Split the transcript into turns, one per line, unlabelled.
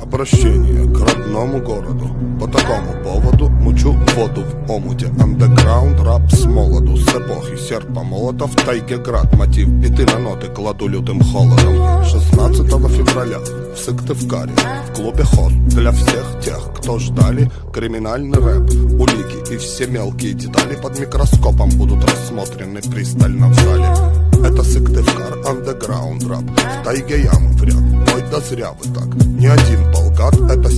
Обращение к родному городу. По такому поводу мучу воду в омуте. Андеграунд, рап с молоду. С эпохи серпа молота в тайге град. Мотив биты на ноты кладу лютым холодом. 16 февраля в Сыктывкаре в клубе хост для всех тех, кто ждали криминальный рэп. Улики и все мелкие детали под микроскопом будут рассмотрены пристально в зале. Это Сыктывкар, андеграунд рэп. В тайге ямы в ряд. Ой, да зря вы так. Ни один полгад, это